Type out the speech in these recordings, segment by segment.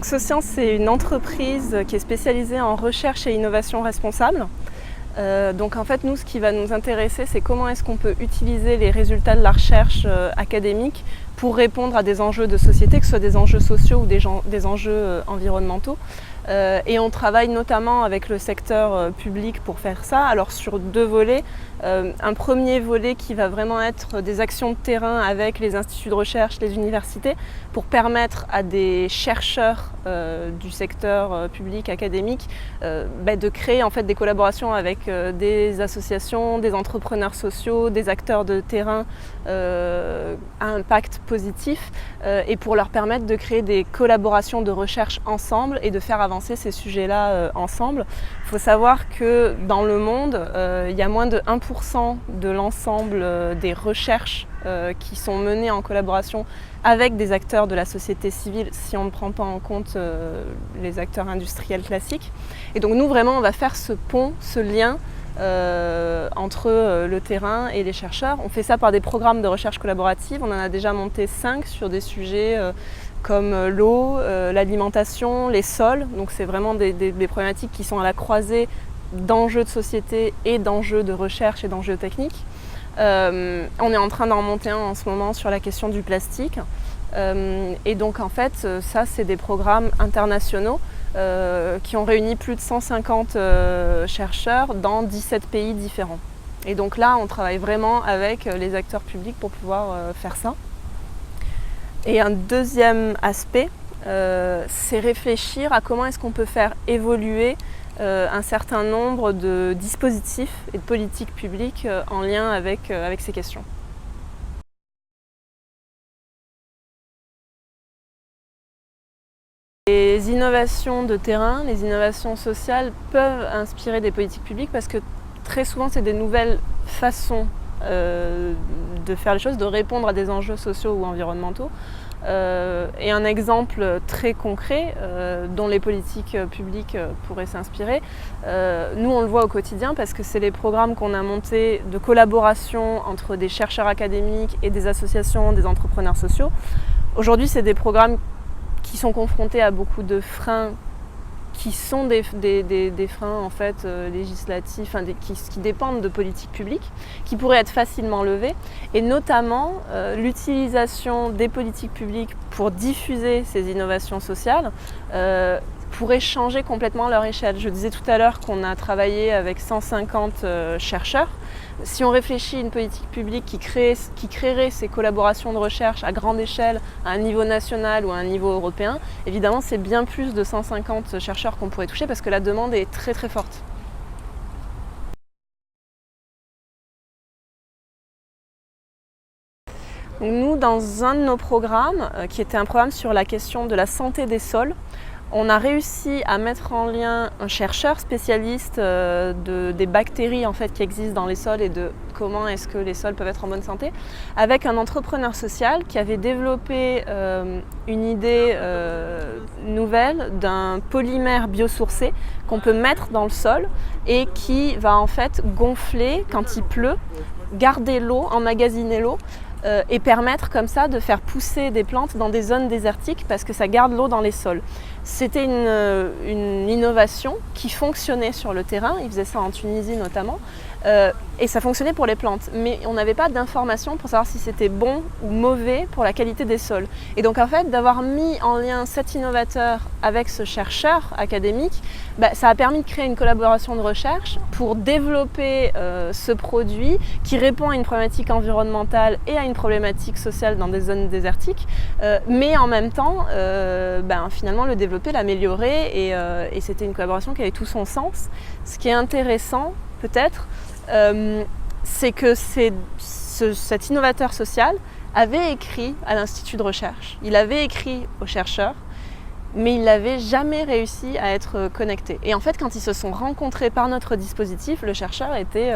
Donc Socience, c'est une entreprise qui est spécialisée en recherche et innovation responsable. Donc en fait, nous, ce qui va nous intéresser, c'est comment est-ce qu'on peut utiliser les résultats de la recherche académique pour répondre à des enjeux de société, que ce soit des enjeux sociaux ou des enjeux environnementaux. Et on travaille notamment avec le secteur public pour faire ça, alors sur deux volets. Un premier volet qui va vraiment être des actions de terrain avec les instituts de recherche, les universités, pour permettre à des chercheurs du secteur public académique de créer en fait des collaborations avec des associations, des entrepreneurs sociaux, des acteurs de terrain à impact positif et pour leur permettre de créer des collaborations de recherche ensemble et de faire avancer ces sujets-là ensemble. Il faut savoir que dans le monde, il y a moins de 1% de l'ensemble des recherches qui sont menées en collaboration avec des acteurs de la société civile, si on ne prend pas en compte les acteurs industriels classiques. Et donc nous, vraiment, on va faire ce pont, ce lien entre le terrain et les chercheurs. On fait ça par des programmes de recherche collaborative. On en a déjà monté 5 sur des sujets comme l'eau, l'alimentation, les sols. Donc c'est vraiment des problématiques qui sont à la croisée d'enjeux de société et d'enjeux de recherche et d'enjeux techniques. On est en train d'en monter un en ce moment sur la question du plastique. Et donc en fait, ça c'est des programmes internationaux qui ont réuni plus de 150 chercheurs dans 17 pays différents. Et donc là, on travaille vraiment avec les acteurs publics pour pouvoir faire ça. Et un deuxième aspect, c'est réfléchir à comment est-ce qu'on peut faire évoluer un certain nombre de dispositifs et de politiques publiques en lien avec ces questions. Les innovations de terrain, les innovations sociales peuvent inspirer des politiques publiques parce que très souvent c'est des nouvelles façons de faire les choses, de répondre à des enjeux sociaux ou environnementaux. Et un exemple très concret dont les politiques publiques pourraient s'inspirer, nous on le voit au quotidien parce que c'est les programmes qu'on a montés de collaboration entre des chercheurs académiques et des associations, des entrepreneurs sociaux. Aujourd'hui, c'est des programmes qui sont confrontés à beaucoup de freins qui sont des freins en fait, législatifs, qui dépendent de politiques publiques, qui pourraient être facilement levés, et notamment l'utilisation des politiques publiques pour diffuser ces innovations sociales pourrait changer complètement leur échelle. Je disais tout à l'heure qu'on a travaillé avec 150 chercheurs. Si on réfléchit à une politique publique qui créerait ces collaborations de recherche à grande échelle, à un niveau national ou à un niveau européen, évidemment c'est bien plus de 150 chercheurs qu'on pourrait toucher parce que la demande est très très forte. Donc nous, dans un de nos programmes, qui était un programme sur la question de la santé des sols, on a réussi à mettre en lien un chercheur spécialiste des bactéries en fait, qui existent dans les sols et de comment est-ce que les sols peuvent être en bonne santé, avec un entrepreneur social qui avait développé une idée nouvelle d'un polymère biosourcé qu'on peut mettre dans le sol et qui va en fait gonfler quand il pleut, garder l'eau, emmagasiner l'eau, et permettre comme ça de faire pousser des plantes dans des zones désertiques parce que ça garde l'eau dans les sols. C'était une innovation qui fonctionnait sur le terrain, ils faisaient ça en Tunisie notamment, et ça fonctionnait pour les plantes, mais on n'avait pas d'informations pour savoir si c'était bon ou mauvais pour la qualité des sols. Et donc en fait, d'avoir mis en lien cet innovateur avec ce chercheur académique, ça a permis de créer une collaboration de recherche pour développer ce produit qui répond à une problématique environnementale et à une problématique sociale dans des zones désertiques, mais en même temps, finalement le développer, l'améliorer, et c'était une collaboration qui avait tout son sens. Ce qui est intéressant, peut-être, c'est que cet innovateur social avait écrit à l'institut de recherche, il avait écrit aux chercheurs, mais il n'avait jamais réussi à être connecté. Et en fait, quand ils se sont rencontrés par notre dispositif, le chercheur était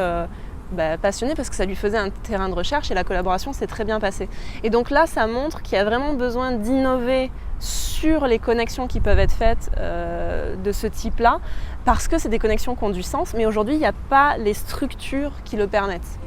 passionné parce que ça lui faisait un terrain de recherche et la collaboration s'est très bien passée. Et donc là, ça montre qu'il y a vraiment besoin d'innover sur les connexions qui peuvent être faites de ce type-là, parce que c'est des connexions qui ont du sens, mais aujourd'hui, il n'y a pas les structures qui le permettent.